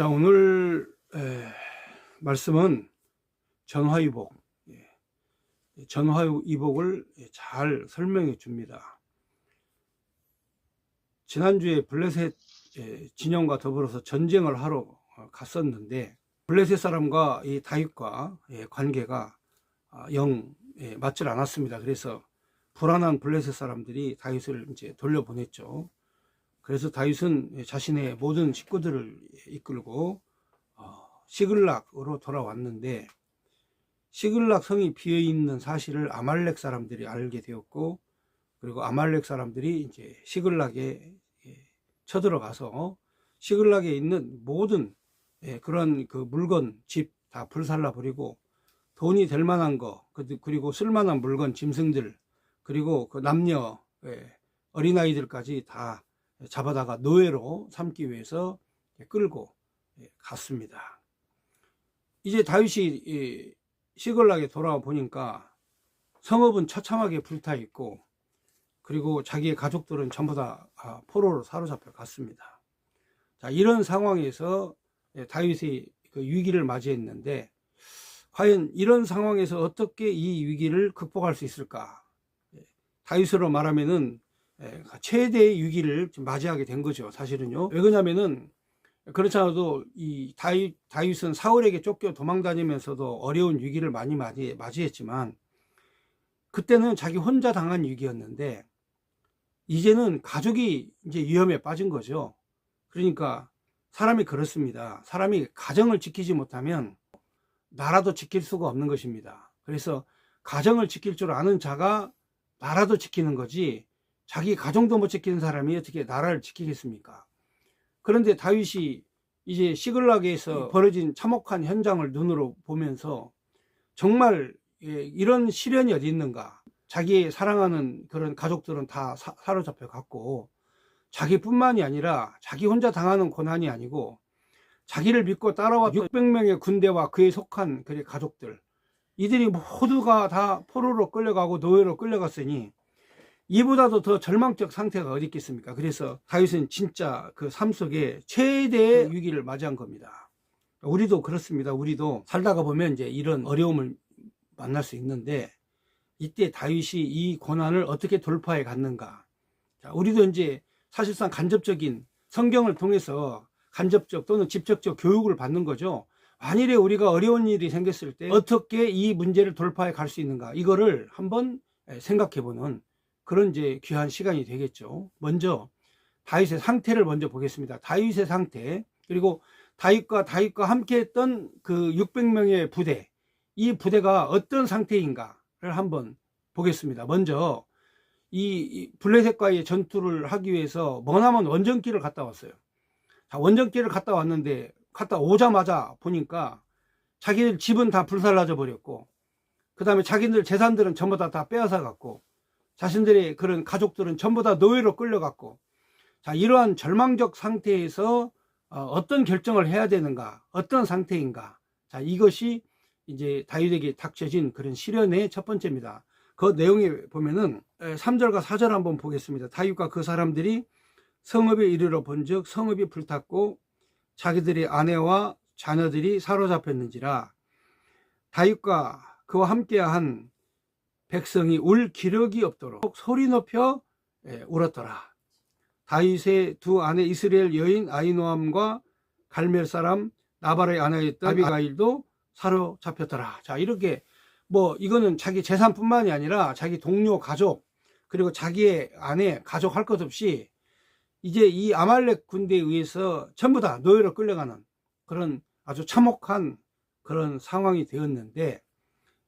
자, 오늘 말씀은 전화위복, 전화위복을 잘 설명해 줍니다. 지난주에 블레셋 진영과 더불어서 전쟁을 하러 갔었는데, 블레셋 사람과 이 다윗과 관계가 영 맞질 않았습니다. 그래서 불안한 블레셋 사람들이 다윗을 이제 돌려보냈죠. 그래서 다윗은 자신의 모든 식구들을 이끌고 시글락으로 돌아왔는데, 시글락 성이 비어있는 사실을 아말렉 사람들이 알게 되었고, 그리고 아말렉 사람들이 이제 시글락에 쳐들어가서 시글락에 있는 모든 그런 그 물건, 집 다 불살라 버리고, 돈이 될 만한 거, 그리고 쓸만한 물건, 짐승들, 그리고 그 남녀, 어린아이들까지 다 잡아다가 노예로 삼기 위해서 끌고 갔습니다. 이제 다윗이 시글락에 돌아와 보니까 성읍은 처참하게 불타 있고, 그리고 자기의 가족들은 전부 다 포로로 사로잡혀 갔습니다. 자, 이런 상황에서 다윗이 그 위기를 맞이했는데, 과연 이런 상황에서 어떻게 이 위기를 극복할 수 있을까? 다윗으로 말하면은 최대의 위기를 맞이하게 된 거죠, 사실은요. 왜 그러냐면은, 그렇지 않아도 이 다윗은 사울에게 쫓겨 도망다니면서도 어려운 위기를 많이 맞이했지만, 그때는 자기 혼자 당한 위기였는데, 이제는 가족이 이제 위험에 빠진 거죠. 그러니까 사람이 그렇습니다. 사람이 가정을 지키지 못하면 나라도 지킬 수가 없는 것입니다. 그래서 가정을 지킬 줄 아는 자가 나라도 지키는 거지, 자기 가정도 못 지키는 사람이 어떻게 나라를 지키겠습니까? 그런데 다윗이 이제 시글락에서 벌어진 참혹한 현장을 눈으로 보면서 정말 이런 시련이 어디 있는가? 자기의 사랑하는 그런 가족들은 다 사로잡혀 갔고, 자기뿐만이 아니라 자기 혼자 당하는 고난이 아니고 자기를 믿고 따라왔던 600명의 군대와 그에 속한 그의 가족들, 이들이 모두가 다 포로로 끌려가고 노예로 끌려갔으니 이보다도 더 절망적 상태가 어디 있겠습니까? 그래서 다윗은 진짜 그 삶 속에 최대의 위기를 맞이한 겁니다. 우리도 그렇습니다. 우리도 살다가 보면 이제 이런 어려움을 만날 수 있는데, 이때 다윗이 이 고난을 어떻게 돌파해 갔는가? 자, 우리도 이제 사실상 간접적인 성경을 통해서 간접적 또는 직접적 교육을 받는 거죠. 만일에 우리가 어려운 일이 생겼을 때 어떻게 이 문제를 돌파해 갈 수 있는가? 이거를 한번 생각해 보는 그런 이제 귀한 시간이 되겠죠. 먼저 다윗의 상태를 먼저 보겠습니다. 다윗의 상태, 그리고 다윗과 함께 했던 그 600명의 부대, 이 부대가 어떤 상태인가를 한번 보겠습니다. 먼저 이 블레셋과의 전투를 하기 위해서 머나먼 원정길을 갔다 왔어요. 자, 원정길을 갔다 왔는데, 갔다 오자마자 보니까 자기들 집은 다 불살라져 버렸고, 그 다음에 자기들 재산들은 전부 다 빼앗아 갔고, 자신들의 그런 가족들은 전부 다 노예로 끌려갔고, 자, 이러한 절망적 상태에서 어떤 결정을 해야 되는가, 어떤 상태인가. 자, 이것이 이제 다윗에게 닥쳐진 그런 시련의 첫 번째입니다. 그 내용에 보면은 3절과 4절 한번 보겠습니다. 다윗과 그 사람들이 성읍에 이르러 본즉 성읍이 불탔고 자기들의 아내와 자녀들이 사로잡혔는지라. 다윗과 그와 함께한 백성이 울 기력이 없도록 소리 높여 울었더라. 다윗의 두 아내 이스라엘 여인 아히노암과 갈멜 사람 나발의 아내였던 아비가일도 사로잡혔더라. 자, 이렇게 이거는 자기 재산뿐만이 아니라 자기 동료, 가족, 그리고 자기의 아내, 가족 할 것 없이 이제 이 아말렉 군대에 의해서 전부 다 노예로 끌려가는 그런 아주 참혹한 그런 상황이 되었는데,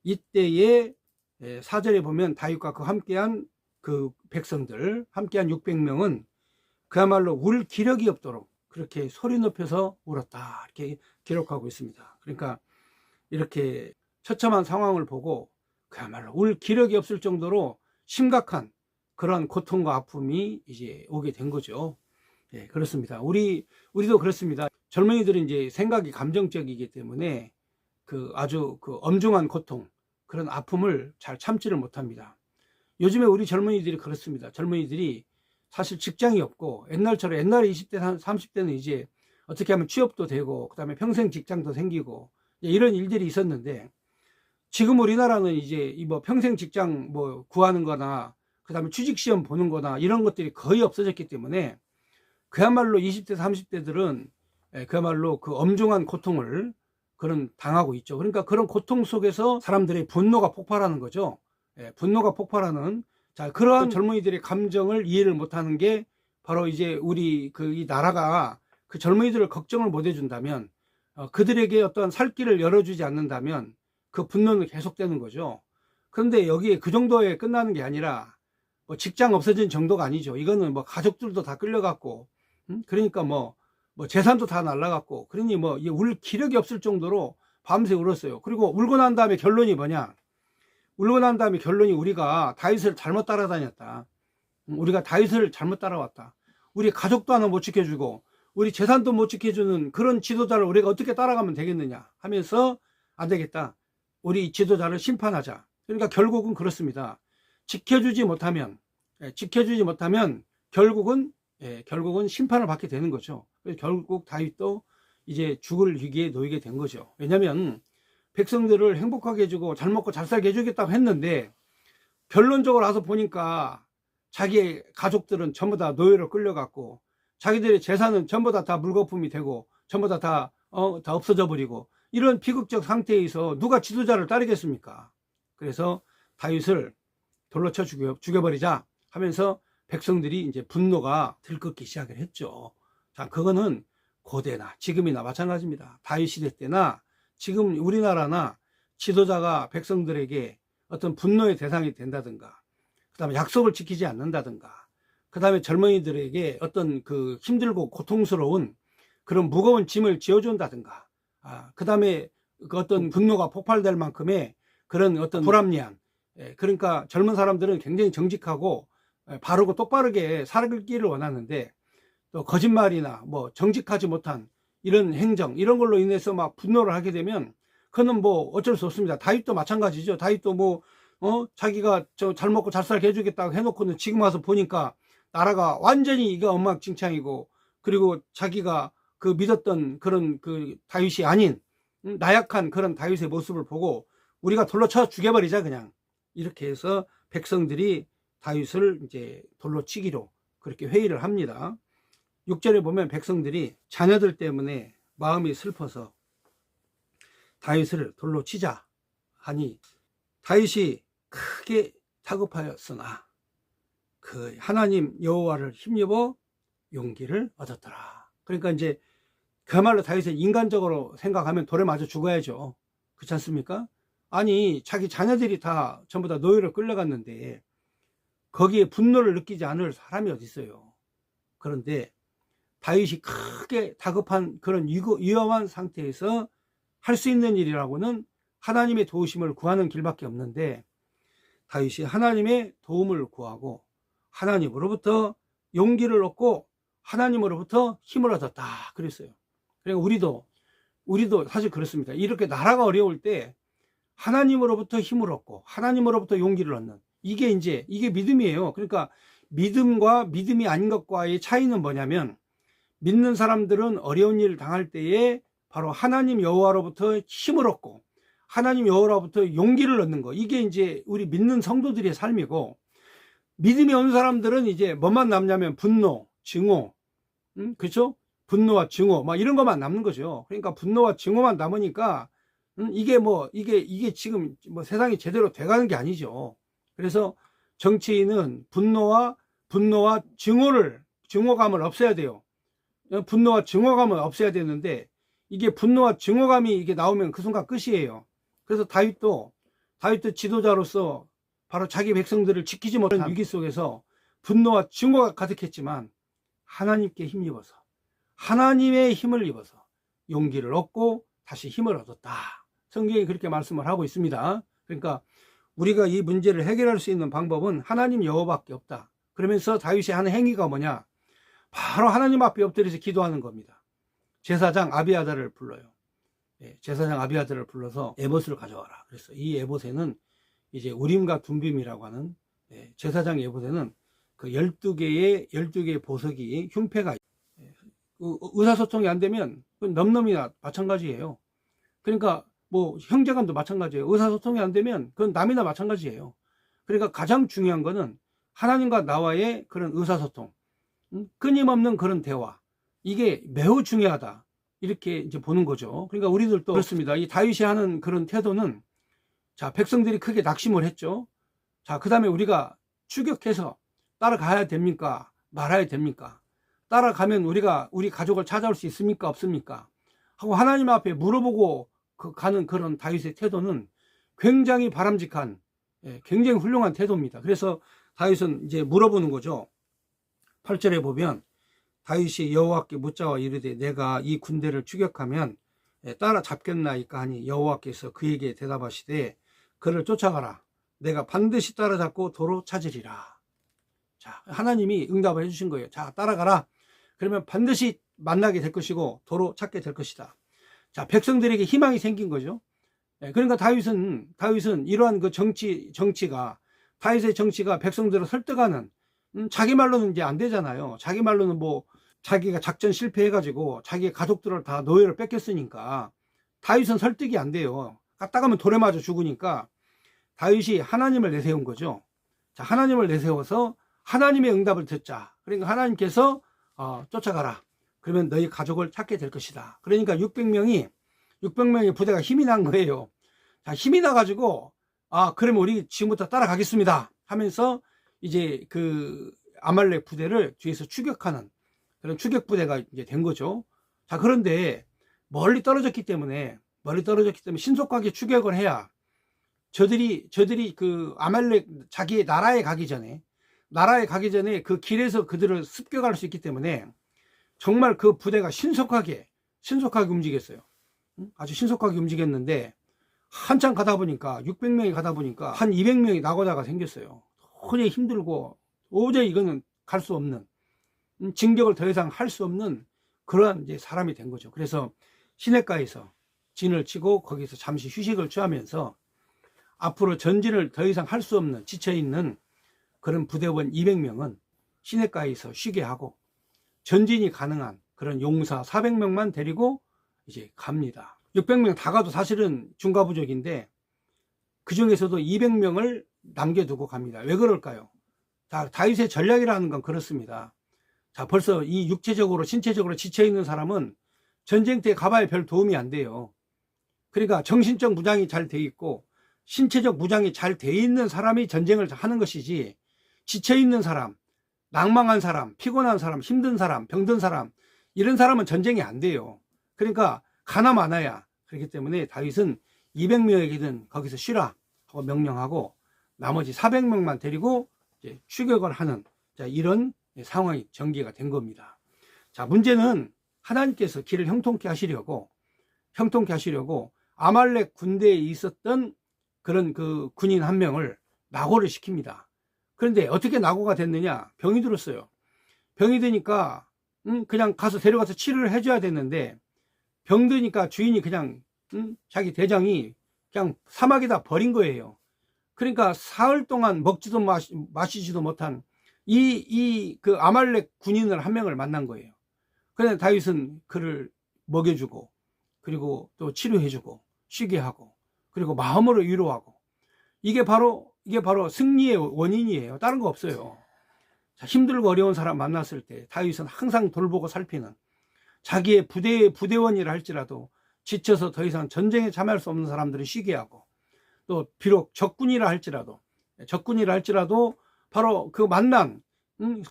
이때에 4절에 보면 다윗과 그 함께한 그 백성들, 함께한 600명은 그야말로 울 기력이 없도록 그렇게 소리 높여서 울었다, 이렇게 기록하고 있습니다. 그러니까 이렇게 처참한 상황을 보고 그야말로 울 기력이 없을 정도로 심각한 그런 고통과 아픔이 이제 오게 된 거죠. 그렇습니다. 우리도 그렇습니다. 젊은이들은 이제 생각이 감정적이기 때문에 아주 엄중한 고통, 그런 아픔을 잘 참지를 못합니다. 요즘에 우리 젊은이들이 그렇습니다. 젊은이들이 사실 직장이 없고, 옛날처럼 옛날에 20대 30대는 이제 어떻게 하면 취업도 되고 그다음에 평생 직장도 생기고 이런 일들이 있었는데, 지금 우리나라는 이제 이 뭐 평생 직장 뭐 구하는 거나 그다음에 취직 시험 보는 거나 이런 것들이 거의 없어졌기 때문에 그야말로 20대 30대들은 그야말로 그 엄중한 고통을 그런 당하고 있죠. 그러니까 그런 고통 속에서 사람들의 분노가 폭발하는 거죠. 분노가 폭발하는, 자, 그러한 젊은이들의 감정을 이해를 못하는 게 바로 이제 우리 그 이 나라가 그 젊은이들을 걱정을 못 해준다면, 그들에게 어떤 살 길을 열어주지 않는다면 그 분노는 계속되는 거죠. 그런데 여기에 그 정도에 끝나는 게 아니라 뭐 직장 없어진 정도가 아니죠. 이거는 뭐 가족들도 다 끌려갔고, 그러니까 뭐 재산도 다 날라갔고, 그러니 뭐 울 기력이 없을 정도로 밤새 울었어요. 그리고 울고 난 다음에 결론이 뭐냐? 울고 난 다음에 결론이 우리가 다윗을 잘못 따라다녔다. 우리가 다윗을 잘못 따라왔다. 우리 가족도 하나 못 지켜주고 우리 재산도 못 지켜주는 그런 지도자를 우리가 어떻게 따라가면 되겠느냐 하면서, 안 되겠다, 우리 지도자를 심판하자. 그러니까 결국은 그렇습니다. 지켜주지 못하면 결국은 심판을 받게 되는 거죠. 그래서 결국 다윗도 이제 죽을 위기에 놓이게 된 거죠. 왜냐하면 백성들을 행복하게 해주고 잘 먹고 잘 살게 해주겠다고 했는데, 결론적으로 와서 보니까 자기의 가족들은 전부 다 노예로 끌려갔고, 자기들의 재산은 전부 다 물거품이 되고 전부 다 없어져 버리고, 이런 비극적 상태에서 누가 지도자를 따르겠습니까? 그래서 다윗을 돌로 쳐 죽여버리자 하면서 백성들이 이제 분노가 들끓기 시작을 했죠. 자, 그거는 고대나 지금이나 마찬가지입니다. 다윗 시대 때나 지금 우리나라나 지도자가 백성들에게 어떤 분노의 대상이 된다든가, 그 다음에 약속을 지키지 않는다든가, 그 다음에 젊은이들에게 어떤 그 힘들고 고통스러운 그런 무거운 짐을 지어준다든가, 그 다음에 그 어떤 분노가 폭발될 만큼의 그런 어떤 불합리한, 그러니까 젊은 사람들은 굉장히 정직하고 바르고 똑바르게 살기를 원하는데, 또 거짓말이나 뭐 정직하지 못한 이런 행정, 이런 걸로 인해서 막 분노를 하게 되면 그거는 뭐 어쩔 수 없습니다. 다윗도 마찬가지죠. 다윗도 뭐 자기가 저 잘 먹고 잘 살게 해주겠다고 해놓고는 지금 와서 보니까 나라가 완전히 이거 엉망진창이고, 그리고 자기가 그 믿었던 그런 그 다윗이 아닌 나약한 그런 다윗의 모습을 보고 우리가 돌로 쳐 죽여버리자 그냥, 이렇게 해서 백성들이 다윗을 이제 돌로 치기로 그렇게 회의를 합니다. 6절에 보면 백성들이 자녀들 때문에 마음이 슬퍼서 다윗을 돌로 치자 하니, 다윗이 크게 다급하였으나 그 하나님 여호와를 힘입어 용기를 얻었더라. 그러니까 이제 그야말로 다윗은 인간적으로 생각하면 돌에 맞아 죽어야죠. 그렇지 않습니까? 아니, 자기 자녀들이 다 전부 다 노예로 끌려갔는데 거기에 분노를 느끼지 않을 사람이 어디 있어요. 그런데 다윗이 크게 다급한 그런 위험한 상태에서 할 수 있는 일이라고는 하나님의 도우심을 구하는 길밖에 없는데, 다윗이 하나님의 도움을 구하고 하나님으로부터 용기를 얻고 하나님으로부터 힘을 얻었다 그랬어요. 그러니까 우리도 사실 그렇습니다. 이렇게 나라가 어려울 때 하나님으로부터 힘을 얻고 하나님으로부터 용기를 얻는, 이게 믿음이에요. 그러니까 믿음과 믿음이 아닌 것과의 차이는 뭐냐면, 믿는 사람들은 어려운 일을 당할 때에 바로 하나님 여호와로부터 힘을 얻고 하나님 여호와로부터 용기를 얻는 거, 이게 이제 우리 믿는 성도들의 삶이고, 믿음이 없는 사람들은 이제 뭐만 남냐면 분노, 증오, 그렇죠? 분노와 증오 막 이런 것만 남는 거죠. 그러니까 분노와 증오만 남으니까 이게 지금 뭐 세상이 제대로 돼가는 게 아니죠. 그래서 정치인은 분노와 증오감을 없애야 돼요. 분노와 증오감을 없애야 되는데, 이게 분노와 증오감이 이게 나오면 그 순간 끝이에요. 그래서 다윗도 지도자로서 바로 자기 백성들을 지키지 못한 위기 속에서 분노와 증오가 가득했지만 하나님께 힘입어서, 하나님의 힘을 입어서 용기를 얻고 다시 힘을 얻었다. 성경이 그렇게 말씀을 하고 있습니다. 그러니까 우리가 이 문제를 해결할 수 있는 방법은 하나님 여호와밖에 없다. 그러면서 다윗이 하는 행위가 뭐냐? 바로 하나님 앞에 엎드려서 기도하는 겁니다. 제사장 아비아달을 불러요. 제사장 아비아달을 불러서 에봇을 가져와라. 그래서 이 에봇에는 이제 우림과 둠빔이라고 하는, 제사장 에봇에는 그 12개의 보석이 흉패가, 의사소통이 안 되면 넘넘이나 마찬가지예요. 그러니까 뭐 형제간도 마찬가지예요. 의사소통이 안 되면 그건 남이나 마찬가지예요. 그러니까 가장 중요한 거는 하나님과 나와의 그런 의사소통, 끊임없는 그런 대화, 이게 매우 중요하다, 이렇게 이제 보는 거죠. 그러니까 우리들도 그렇습니다. 이 다윗이 하는 그런 태도는, 자, 백성들이 크게 낙심을 했죠. 자, 그 다음에 우리가 추격해서 따라가야 됩니까? 말아야 됩니까? 따라가면 우리가 우리 가족을 찾아올 수 있습니까? 없습니까? 하고 하나님 앞에 물어보고 가는 그런 다윗의 태도는 굉장히 바람직한, 굉장히 훌륭한 태도입니다. 그래서 다윗은 이제 물어보는 거죠. 8절에 보면 다윗이 여호와께 묻자와 이르되 내가 이 군대를 추격하면 따라잡겠나이까 하니 여호와께서 그에게 대답하시되 그를 쫓아가라. 내가 반드시 따라잡고 도로 찾으리라. 자, 하나님이 응답을 해주신 거예요. 자, 따라가라. 그러면 반드시 만나게 될 것이고 도로 찾게 될 것이다. 자, 백성들에게 희망이 생긴 거죠. 그러니까 다윗은 이러한 그 정치가, 다윗의 정치가 백성들을 설득하는, 자기 말로는 이제 안 되잖아요. 자기 말로는 뭐 자기가 작전 실패해가지고 자기의 가족들을 다 노예를 뺏겼으니까 다윗은 설득이 안 돼요. 갔다 가면 돌에 맞아 죽으니까 다윗이 하나님을 내세운 거죠. 자, 하나님을 내세워서 하나님의 응답을 듣자. 그러니까 하나님께서 쫓아가라. 그러면 너희 가족을 찾게 될 것이다. 그러니까 600명의 부대가 힘이 난 거예요. 자, 힘이 나가지고, 그러면 우리 지금부터 따라가겠습니다 하면서 이제 그 아말렉 부대를 뒤에서 추격하는 그런 추격 부대가 이제 된 거죠. 자, 그런데 멀리 떨어졌기 때문에 신속하게 추격을 해야 저들이 그 아말렉 자기의 나라에 가기 전에 그 길에서 그들을 습격할 수 있기 때문에 정말 그 부대가 신속하게 움직였어요. 아주 신속하게 움직였는데 한참 가다 보니까 600명이 가다 보니까 한 200명이 낙오자가 생겼어요. 도저히 힘들고 도저히 이거는 갈 수 없는, 진격을 더 이상 할 수 없는 그러한 이제 사람이 된 거죠. 그래서 시냇가에서 진을 치고 거기서 잠시 휴식을 취하면서 앞으로 전진을 더 이상 할 수 없는, 지쳐있는 그런 부대원 200명은 시냇가에서 쉬게 하고 전진이 가능한 그런 용사 400명만 데리고 이제 갑니다. 600명 다 가도 사실은 중과부족인데 그 중에서도 200명을 남겨두고 갑니다. 왜 그럴까요? 자, 다윗의 전략이라는 건 그렇습니다. 자, 벌써 이 육체적으로, 신체적으로 지쳐있는 사람은 전쟁터에 가봐야 별 도움이 안 돼요. 그러니까 정신적 무장이 잘 돼 있고 신체적 무장이 잘 돼 있는 사람이 전쟁을 하는 것이지, 지쳐있는 사람, 낭망한 사람, 피곤한 사람, 힘든 사람, 병든 사람, 이런 사람은 전쟁이 안 돼요. 그러니까 가나 마나야. 그렇기 때문에 다윗은 200명에게는 거기서 쉬라 하고 명령하고 나머지 400명만 데리고 이제 추격을 하는, 자, 이런 상황이 전개가 된 겁니다. 자, 문제는 하나님께서 길을 형통케 하시려고 아말렉 군대에 있었던 그런 그 군인 한 명을 낙오를 시킵니다. 그런데 어떻게 낙오가 됐느냐? 병이 들었어요. 병이 드니까 그냥 가서 데려가서 치료를 해줘야 됐는데 병드니까 주인이 그냥 자기 대장이 그냥 사막에다 버린 거예요. 그러니까 사흘 동안 먹지도 마시지도 못한 그 아말렉 군인을 한 명을 만난 거예요. 그런데 다윗은 그를 먹여주고 그리고 또 치료해주고 쉬게 하고 그리고 마음으로 위로하고, 이게 바로 승리의 원인이에요. 다른 거 없어요. 자, 힘들고 어려운 사람 만났을 때 다윗은 항상 돌보고 살피는, 자기의 부대원이라 할지라도 지쳐서 더 이상 전쟁에 참여할 수 없는 사람들을 쉬게 하고, 또 비록 적군이라 할지라도 바로 그 만난,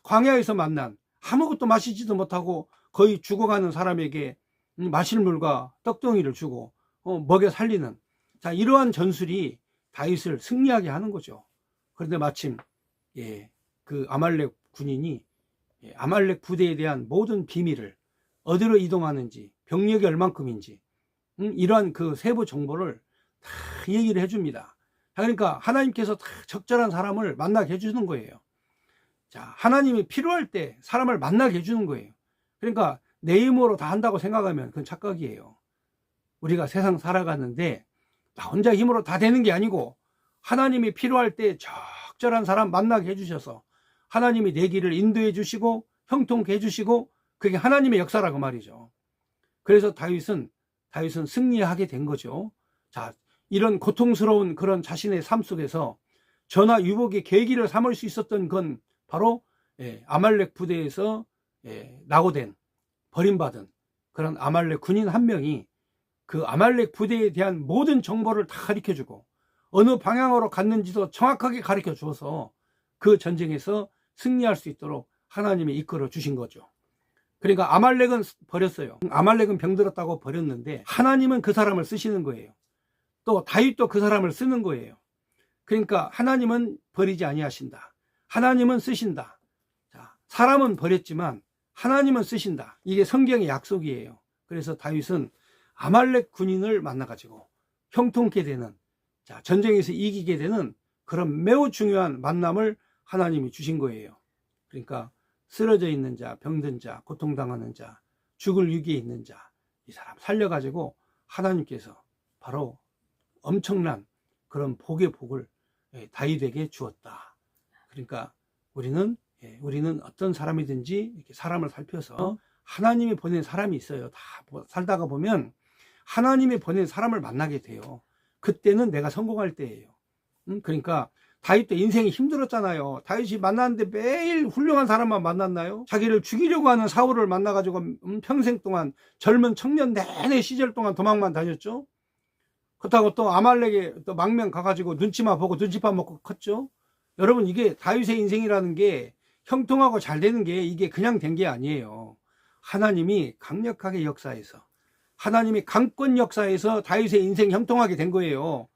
광야에서 만난 아무것도 마시지도 못하고 거의 죽어가는 사람에게 마실 물과 떡덩이를 주고 먹여 살리는, 자, 이러한 전술이 다윗을 승리하게 하는 거죠. 그런데 마침 그 아말렉 군인이 아말렉 부대에 대한 모든 비밀을, 어디로 이동하는지, 병력이 얼만큼인지, 이러한 그 세부 정보를 다 얘기를 해줍니다. 그러니까 하나님께서 다 적절한 사람을 만나게 해주는 거예요. 자, 하나님이 필요할 때 사람을 만나게 해주는 거예요. 그러니까 내 힘으로 다 한다고 생각하면 그건 착각이에요. 우리가 세상 살아가는데 나 혼자 힘으로 다 되는 게 아니고 하나님이 필요할 때 적절한 사람 만나게 해주셔서 하나님이 내 길을 인도해 주시고 형통케 해주시고 그게 하나님의 역사라고 말이죠. 그래서 다윗은 승리하게 된 거죠. 자, 이런 고통스러운 그런 자신의 삶 속에서 전화 유복의 계기를 삼을 수 있었던 건 바로 아말렉 부대에서 낙오된, 버림받은 그런 아말렉 군인 한 명이 그 아말렉 부대에 대한 모든 정보를 다 가르쳐주고 어느 방향으로 갔는지도 정확하게 가르쳐 주어서 그 전쟁에서 승리할 수 있도록 하나님이 이끌어 주신 거죠. 그러니까 아말렉은 버렸어요. 아말렉은 병들었다고 버렸는데 하나님은 그 사람을 쓰시는 거예요. 또 다윗도 그 사람을 쓰는 거예요. 그러니까 하나님은 버리지 아니하신다. 하나님은 쓰신다. 자, 사람은 버렸지만 하나님은 쓰신다. 이게 성경의 약속이에요. 그래서 다윗은 아말렉 군인을 만나가지고 형통케 되는, 자, 전쟁에서 이기게 되는 그런 매우 중요한 만남을 하나님이 주신 거예요. 그러니까 쓰러져 있는 자, 병든 자, 고통당하는 자, 죽을 위기에 있는 자, 이 사람 살려가지고 하나님께서 바로 엄청난 그런 복의 복을 다윗에게 주었다. 그러니까 우리는 어떤 사람이든지 이렇게 사람을 살펴서 하나님이 보낸 사람이 있어요. 다 살다가 보면 하나님이 보낸 사람을 만나게 돼요. 그때는 내가 성공할 때예요. 그러니까 다윗도 인생이 힘들었잖아요. 다윗이 만났는데 매일 훌륭한 사람만 만났나요? 자기를 죽이려고 하는 사울을 만나가지고 평생 동안 젊은 청년 내내 시절 동안 도망만 다녔죠. 그렇다고 또 아말렉에 또 망명 가가지고 눈치만 보고 눈치밥 먹고 컸죠. 여러분, 이게 다윗의 인생이라는 게 형통하고 잘 되는 게 이게 그냥 된 게 아니에요. 하나님이 강력하게 역사해서, 하나님이 강권 역사에서 다윗의 인생 형통하게 된 거예요.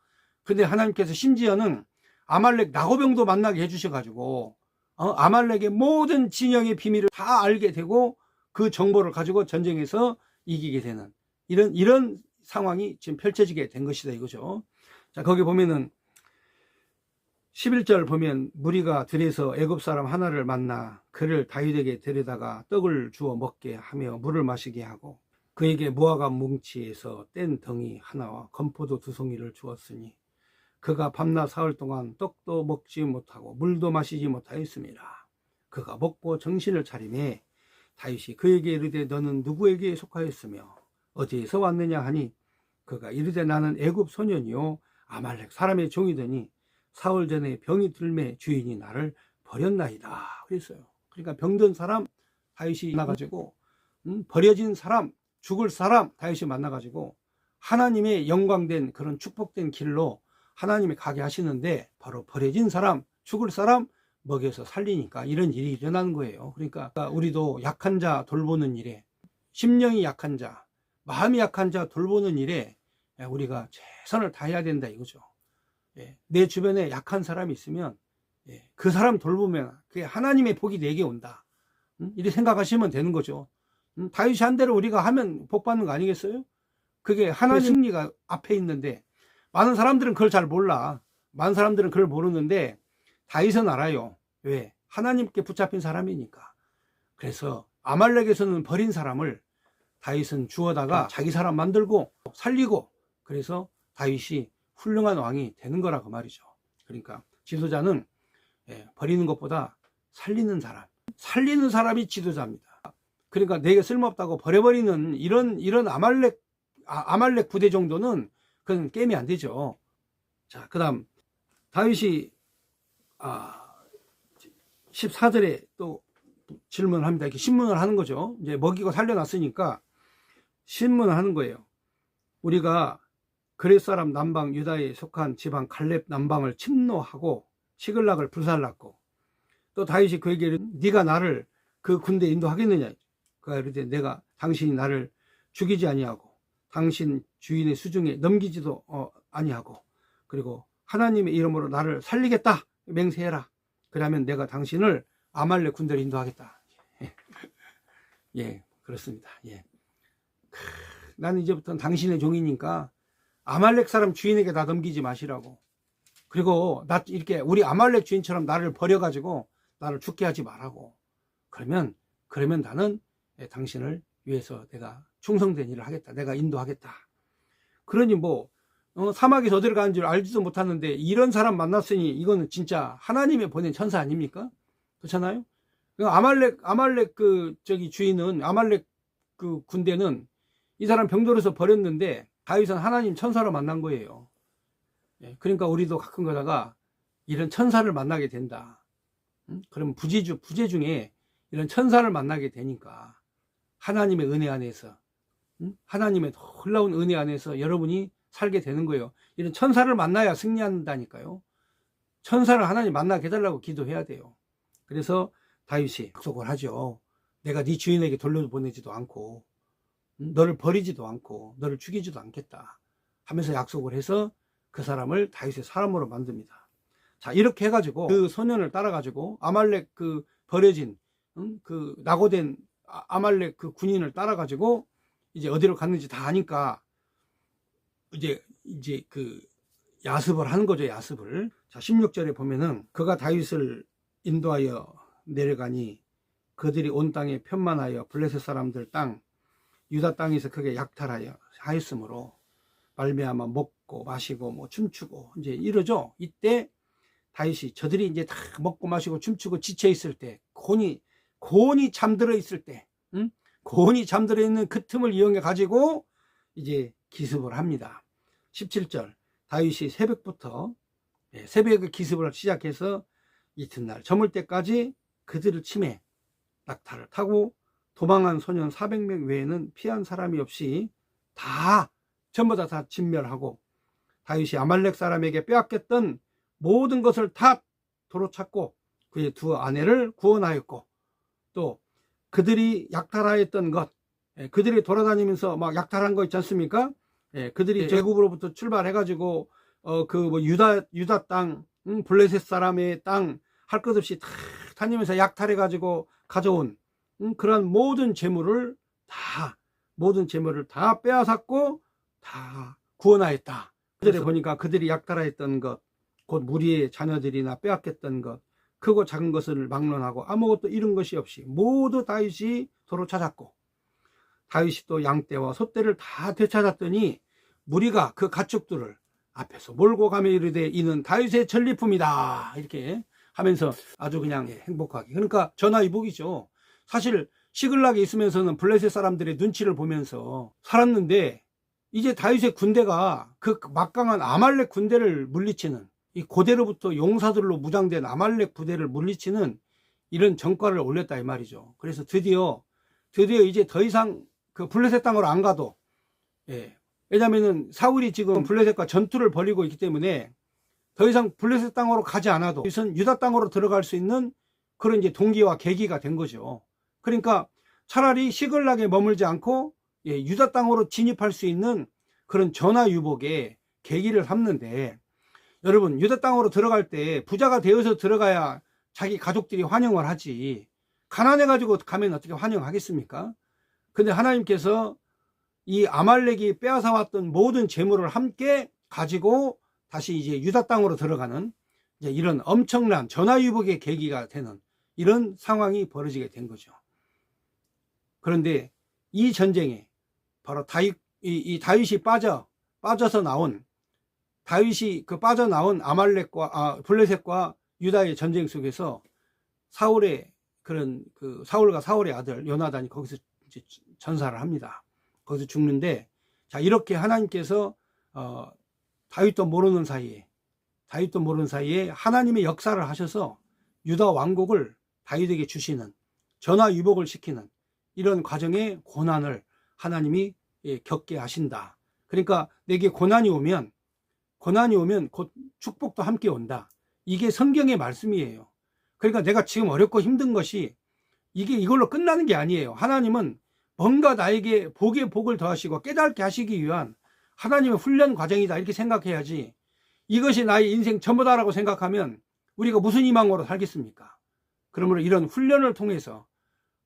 근데 하나님께서 심지어는 아말렉 나고병도 만나게 해주셔가지고 아말렉의 모든 진영의 비밀을 다 알게 되고 그 정보를 가지고 전쟁에서 이기게 되는 이런 상황이 지금 펼쳐지게 된 것이다 이거죠. 자, 거기 보면은 11절 보면 무리가 들에서 애굽 사람 하나를 만나 그를 다윗에게 데려다가 떡을 주어 먹게 하며 물을 마시게 하고 그에게 무화과 뭉치에서 뗀 덩이 하나와 건포도 2송이를 주었으니 그가 밤낮 사흘 동안 떡도 먹지 못하고 물도 마시지 못하였습니다. 그가 먹고 정신을 차리매 다윗이 그에게 이르되 너는 누구에게 속하였으며 어디에서 왔느냐 하니 그가 이르되 나는 애굽 소년이요 아말렉 사람의 종이더니 사흘 전에 병이 들매 주인이 나를 버렸나이다 그랬어요. 그러니까 병든 사람 다윗이 만나가지고 버려진 사람, 죽을 사람 다윗이 만나가지고 하나님의 영광된 그런 축복된 길로 하나님이 가게 하시는데 바로 버려진 사람, 죽을 사람 먹여서 살리니까 이런 일이 일어나는 거예요. 그러니까 우리도 약한 자 돌보는 일에, 심령이 약한 자, 마음이 약한 자 돌보는 일에 우리가 최선을 다해야 된다 이거죠. 내 주변에 약한 사람이 있으면 그 사람 돌보면 그게 하나님의 복이 내게 온다. 이렇게 생각하시면 되는 거죠. 다윗이 한 대로 우리가 하면 복 받는 거 아니겠어요? 그게 하나님의 승리가 앞에 있는데 많은 사람들은 그걸 잘 몰라. 많은 사람들은 그걸 모르는데 다윗은 알아요. 왜? 하나님께 붙잡힌 사람이니까. 그래서 아말렉에서는 버린 사람을 다윗은 주워다가 자기 사람 만들고 살리고 그래서 다윗이 훌륭한 왕이 되는 거라고 말이죠. 그러니까 지도자는 버리는 것보다 살리는 사람이 지도자입니다. 그러니까 내게 쓸모없다고 버려버리는 이런 아말렉 부대 정도는 그건 게임이 안 되죠. 자, 그 다음 다윗이 14절에 또 질문을 합니다. 이렇게 신문을 하는 거죠. 이제 먹이고 살려놨으니까 신문을 하는 거예요. 우리가 그렛 사람 남방 유다에 속한 지방 갈렙 남방을 침노하고 시글락을 불살랐고 또 다윗이 그에게 네가 나를 그 군대에 인도하겠느냐. 그가 이르되 내가 당신이 나를 죽이지 아니하고 당신 주인의 수중에 넘기지도 아니하고 그리고 하나님의 이름으로 나를 살리겠다 맹세해라. 그러면 내가 당신을 아말렉 군대로 인도하겠다. 예, 그렇습니다. 예. 나는 이제부터는 당신의 종이니까 아말렉 사람 주인에게 다 넘기지 마시라고. 그리고 나 이렇게 우리 아말렉 주인처럼 나를 버려가지고 나를 죽게 하지 말라고. 그러면 나는 당신을 위해서 내가 충성된 일을 하겠다. 내가 인도하겠다. 그러니 사막에서 어디를 가는 줄 알지도 못하는데 이런 사람 만났으니 이거는 진짜 하나님의 보낸 천사 아닙니까? 그렇잖아요? 아말렉 그 저기 주인은 아말렉 그 군대는 이 사람 병들어서 버렸는데 다윗은 하나님 천사로 만난 거예요. 예, 그러니까 우리도 가끔 가다가 이런 천사를 만나게 된다. 그럼 부재 중에 이런 천사를 만나게 되니까 하나님의 은혜 안에서, 하나님의 놀라운 은혜 안에서 여러분이 살게 되는 거예요. 이런 천사를 만나야 승리한다니까요. 천사를 하나님 만나게 해달라고 기도해야 돼요. 그래서 다윗이 약속을 하죠. 내가 네 주인에게 돌려보내지도 않고 너를 버리지도 않고 너를 죽이지도 않겠다 하면서 약속을 해서 그 사람을 다윗의 사람으로 만듭니다. 자, 이렇게 해가지고 그 소년을 따라가지고 아말렉 그 버려진 그 낙오된 아말렉 그 군인을 따라가지고 이제 어디로 갔는지 다 아니까 이제 그 야습을 하는 거죠. 야습을. 자, 16절에 보면은 그가 다윗을 인도하여 내려가니 그들이 온 땅에 편만하여 블레셋 사람들 땅 유다 땅에서 크게 약탈하여 하였으므로 말미암아 먹고 마시고 뭐 춤추고 이제 이러죠. 이때 다윗이 저들이 이제 다 먹고 마시고 춤추고 지쳐 있을 때 곤히 잠들어 있을 때 곤히 잠들어 있는 그 틈을 이용해 가지고 이제 기습을 합니다. 17절 다윗이 새벽부터 새벽에 기습을 시작해서 이튿날 저물 때까지 그들을 치매 낙타를 타고 도망한 소년 400명 외에는 피한 사람이 없이 전부 다 진멸하고 다윗이 아말렉 사람에게 빼앗겼던 모든 것을 다 도로찾고 그의 두 아내를 구원하였고 또 그들이 약탈하였던 것, 그들이 돌아다니면서 막 약탈한 거 있지 않습니까? 그들이 제굽으로부터 출발해가지고 그 뭐 유다 땅, 블레셋 사람의 땅 할 것 없이 다 다니면서 약탈해가지고 가져온 그런 모든 재물을 다 빼앗았고 다 구원하였다. 그들에 보니까 그들이 약탈하였던 것, 곧 무리의 자녀들이나 빼앗겼던 것, 크고 작은 것을 막론하고 아무것도 잃은 것이 없이 모두 다윗이 도로 찾았고 다윗이 또 양떼와 소떼를 다 되찾았더니 무리가 그 가축들을 앞에서 몰고 가며 이르되 이는 다윗의 전리품이다 이렇게 하면서 아주 그냥 행복하게. 그러니까 전화위복이죠. 사실 시글락에 있으면서는 블레셋 사람들의 눈치를 보면서 살았는데 이제 다윗의 군대가 그 막강한 아말렉 군대를 물리치는 이 고대로부터 용사들로 무장된 아말렉 부대를 물리치는 이런 전과를 올렸다 이 말이죠. 그래서 드디어 이제 더 이상 그 블레셋 땅으로 안 가도 왜냐면은 사울이 지금 블레셋과 전투를 벌이고 있기 때문에 더 이상 블레셋 땅으로 가지 않아도 이것은 유다 땅으로 들어갈 수 있는 그런 이제 동기와 계기가 된 거죠. 그러니까 차라리 시글락에 머물지 않고 유다 땅으로 진입할 수 있는 그런 전화유복의 계기를 삼는데 여러분 유다 땅으로 들어갈 때 부자가 되어서 들어가야 자기 가족들이 환영을 하지 가난해 가지고 가면 어떻게 환영하겠습니까? 근데 하나님께서 이 아말렉이 빼앗아 왔던 모든 재물을 함께 가지고 다시 이제 유다 땅으로 들어가는 이제 이런 엄청난 전화위복의 계기가 되는 이런 상황이 벌어지게 된 거죠. 그런데 이 전쟁에 바로 다윗이 빠져서 나온 다윗이 그 빠져나온 아말렉과 블레셋과 유다의 전쟁 속에서 사울의 그런 그 사울과 사울의 아들 요나단이 거기서 이제 전사를 합니다. 거기서 죽는데 자 이렇게 하나님께서 다윗도 모르는 사이에 하나님의 역사를 하셔서 유다 왕국을 다윗에게 주시는 전화위복을 시키는 이런 과정의 고난을 하나님이 겪게 하신다. 그러니까 내게 고난이 오면 곧 축복도 함께 온다. 이게 성경의 말씀이에요. 그러니까 내가 지금 어렵고 힘든 것이 이걸로 끝나는 게 아니에요. 하나님은 뭔가 나에게 복에 복을 더하시고 깨닫게 하시기 위한 하나님의 훈련 과정이다 이렇게 생각해야지 이것이 나의 인생 전부다라고 생각하면 우리가 무슨 희망으로 살겠습니까? 그러므로 이런 훈련을 통해서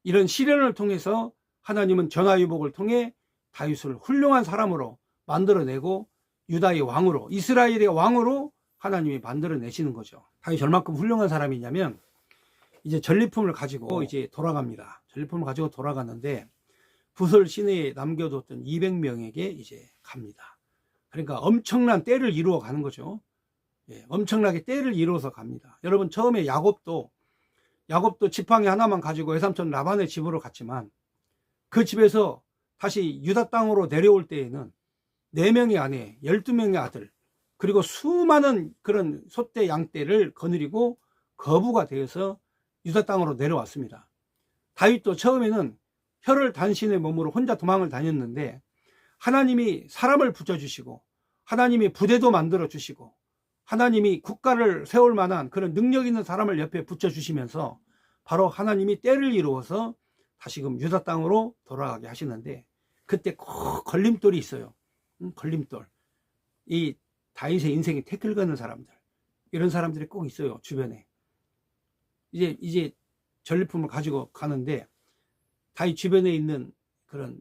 이런 시련을 통해서 하나님은 전화위복을 통해 다윗을 훌륭한 사람으로 만들어내고 유다의 왕으로 이스라엘의 왕으로 하나님이 만들어내시는 거죠. 다윗이 얼마큼 훌륭한 사람이냐면 이제 전리품을 가지고 이제 돌아갑니다. 전리품을 가지고 돌아가는데 부설 시내에 남겨뒀던 200명에게 이제 갑니다. 그러니까 엄청난 때를 이루어 가는 거죠. 엄청나게 때를 이루어서 갑니다. 여러분 처음에 야곱도 야곱도 지팡이 하나만 가지고 외삼촌 라반의 집으로 갔지만 그 집에서 다시 유다 땅으로 내려올 때에는 4명의 아내, 12명의 아들, 그리고 수많은 그런 소떼 양떼를 거느리고 거부가 되어서 유다 땅으로 내려왔습니다. 다윗도 처음에는 혀를 단신의 몸으로 혼자 도망을 다녔는데 하나님이 사람을 붙여주시고 하나님이 부대도 만들어주시고 하나님이 국가를 세울 만한 그런 능력 있는 사람을 옆에 붙여주시면서 바로 하나님이 때를 이루어서 다시금 유다 땅으로 돌아가게 하시는데 그때 꼭 걸림돌이 있어요. 걸림돌. 이 다윗의 인생에 태클 거는 사람들, 이런 사람들이 꼭 있어요, 주변에. 이제 전리품을 가지고 가는데 다윗 주변에 있는 그런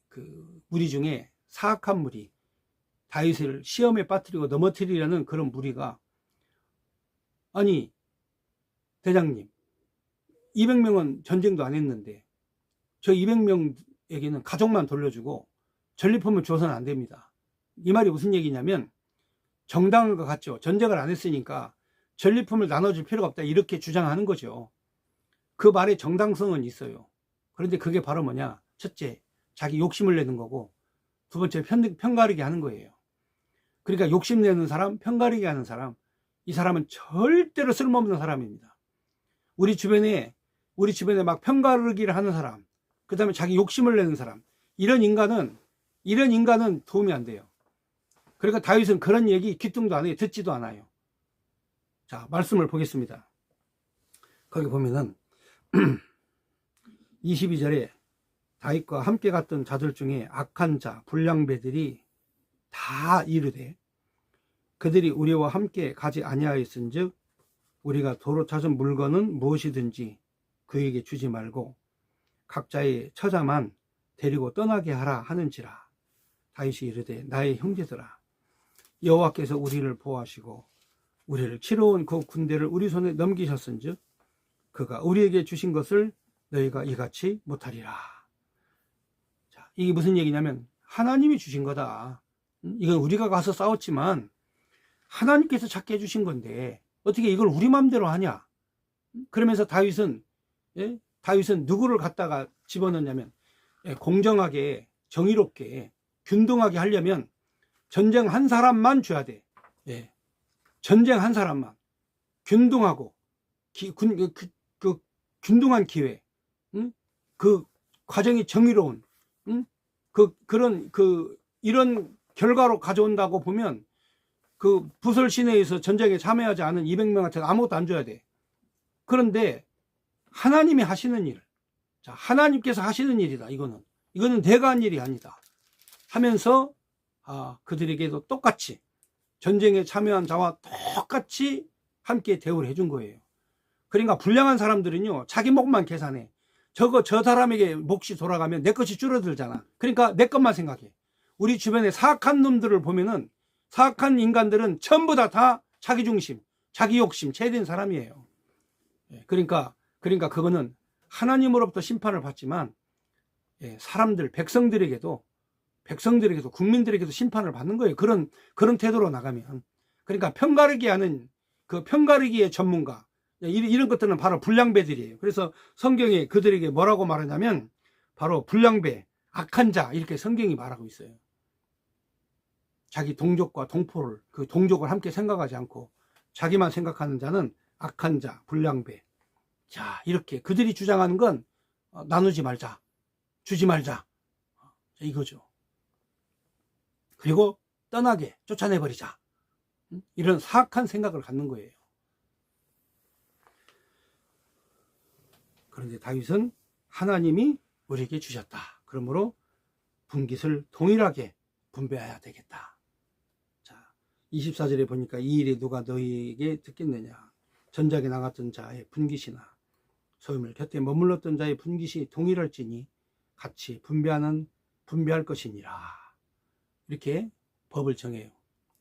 그 무리 중에 사악한 무리, 다윗을 시험에 빠뜨리고 넘어뜨리려는 그런 무리가, 아니 대장님 200명은 전쟁도 안 했는데 저 200명에게는 가족만 돌려주고 전리품을 줘서는 안 됩니다. 이 말이 무슨 얘기냐면 정당한 것 같죠. 전쟁을 안 했으니까 전리품을 나눠줄 필요가 없다, 이렇게 주장하는 거죠. 그 말에 정당성은 있어요. 그런데 그게 바로 뭐냐, 첫째 자기 욕심을 내는 거고, 두 번째 편가르게 하는 거예요. 그러니까 욕심내는 사람, 편가르게 하는 사람, 이 사람은 절대로 쓸모없는 사람입니다. 우리 주변에 막 편가르기를 하는 사람, 그 다음에 자기 욕심을 내는 사람, 이런 인간은 도움이 안 돼요. 그러니까 다윗은 그런 얘기 귀뚱도 안 해요. 듣지도 않아요. 자, 말씀을 보겠습니다. 거기 보면은 22절에 다윗과 함께 갔던 자들 중에 악한 자, 불량배들이 다 이르되 그들이 우리와 함께 가지 아니하였은즉 우리가 도로 찾은 물건은 무엇이든지 그에게 주지 말고 각자의 처자만 데리고 떠나게 하라 하는지라. 다윗이 이르되 나의 형제들아, 여호와께서 우리를 보호하시고 우리를 치러온 그 군대를 우리 손에 넘기셨은즉 그가 우리에게 주신 것을 너희가 이같이 못하리라. 자, 이게 무슨 얘기냐면 하나님이 주신 거다. 이건 우리가 가서 싸웠지만 하나님께서 찾게 해주신 건데 어떻게 이걸 우리 마음대로 하냐. 그러면서 다윗은 누구를 갖다가 집어넣냐면 공정하게, 정의롭게, 균등하게 하려면 전쟁 한 사람만 줘야 돼. 전쟁 한 사람만. 균등하고 균등한 기회, 그 과정이 정의로운, 이런 결과로 가져온다고 보면 그 부설 시내에서 전쟁에 참여하지 않은 200명한테는 아무것도 안 줘야 돼. 그런데 하나님이 하시는 일, 자, 하나님께서 하시는 일이다. 이거는 내가 한 일이 아니다 하면서 그들에게도 똑같이 전쟁에 참여한 자와 똑같이 함께 대우를 해준 거예요. 그러니까 불량한 사람들은요, 자기 목만 계산해. 저 사람에게 몫이 돌아가면 내 것이 줄어들잖아. 그러니까 내 것만 생각해. 우리 주변에 사악한 놈들을 보면은, 사악한 인간들은 전부 다 자기 중심, 자기 욕심 체된 사람이에요. 그러니까 그거는 하나님으로부터 심판을 받지만 사람들, 백성들에게도 국민들에게도 심판을 받는 거예요. 그런 태도로 나가면. 그러니까 편가르기 하는 그 편가르기의 전문가, 이런 것들은 바로 불량배들이에요. 그래서 성경에 그들에게 뭐라고 말하냐면 바로 불량배, 악한 자, 이렇게 성경이 말하고 있어요. 자기 동족과 동포를, 그 동족을 함께 생각하지 않고 자기만 생각하는 자는 악한 자, 불량배. 자, 이렇게 그들이 주장하는 건 나누지 말자, 주지 말자, 이거죠. 그리고 떠나게 쫓아내버리자, 이런 사악한 생각을 갖는 거예요. 그런데 다윗은 하나님이 우리에게 주셨다. 그러므로 분깃을 동일하게 분배해야 되겠다. 자, 24절에 보니까 이 일이 누가 너희에게 듣겠느냐. 전작에 나갔던 자의 분깃이나 소유물 곁에 머물렀던 자의 분깃이 동일할지니 같이 분배할 것이니라. 이렇게 법을 정해요.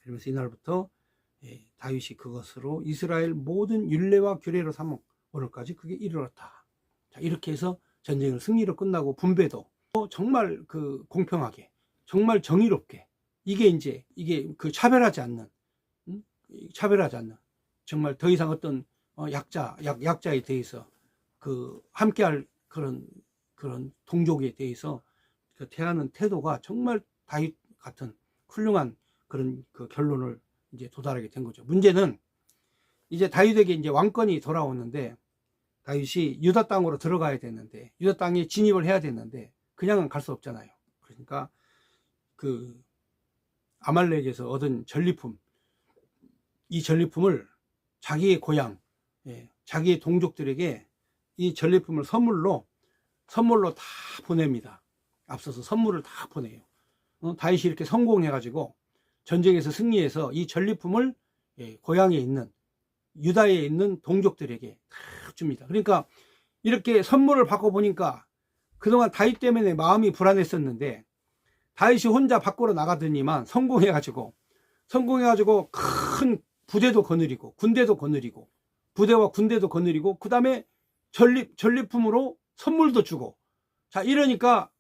그러면서 이날부터 다윗이 그것으로 이스라엘 모든 율례와 규례로 삼아 오늘까지 그게 이르렀다. 자, 이렇게 해서 전쟁을 승리로 끝나고 분배도 정말 공평하게, 정말 정의롭게, 이게 차별하지 않는, 정말 더 이상 어떤 약자에 대해서 함께할 그런 동족에 대해서 대하는 태도가 정말 다윗 같은 훌륭한 그런 결론을 이제 도달하게 된 거죠. 문제는 이제 다윗에게 이제 왕권이 돌아오는데, 다윗이 유다 땅으로 들어가야 되는데, 유다 땅에 진입을 해야 되는데 그냥은 갈 수 없잖아요. 그러니까 아말렉에서 얻은 전리품, 이 전리품을 자기의 고향, 자기의 동족들에게 이 전리품을 선물로 다 보냅니다. 앞서서 선물을 다 보내요. 다윗이 이렇게 성공해가지고 전쟁에서 승리해서 이 전리품을 고향에 있는 유다에 있는 동족들에게 다 줍니다. 그러니까 이렇게 선물을 받고 보니까 그동안 다윗 때문에 마음이 불안했었는데, 다윗이 혼자 밖으로 나가더니만 성공해가지고 큰 부대도 거느리고 군대도 거느리고 부대와 군대도 거느리고 그 다음에 전리품으로 선물도 주고, 자 이러니까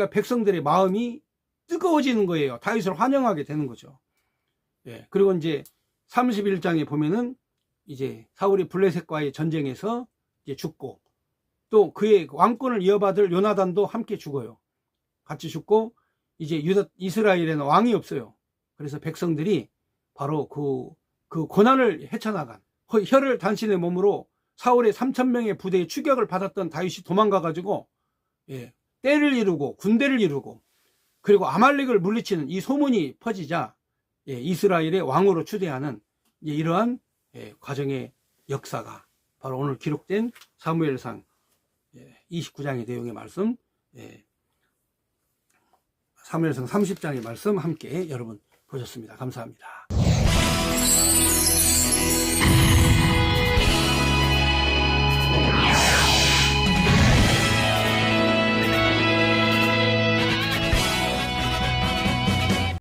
백성들의 마음이 뜨거워지는 거예요. 다윗을 환영하게 되는 거죠. 그리고 이제 31장에 보면은 이제 사울이 블레셋과의 전쟁에서 이제 죽고, 또 그의 왕권을 이어받을 요나단도 함께 죽어요. 같이 죽고, 이제 이스라엘에는 왕이 없어요. 그래서 백성들이 바로 그 고난을 헤쳐나간, 혀를 단신의 몸으로 사울의 3,000명의 부대의 추격을 받았던 다윗이 도망가가지고 때를 이루고 군대를 이루고, 그리고 아말렉을 물리치는 이 소문이 퍼지자 이스라엘의 왕으로 추대하는 이러한 과정의 역사가 바로 오늘 기록된 사무엘상 29장의 내용의 말씀, 사무엘상 30장의 말씀 함께 여러분 보셨습니다. 감사합니다.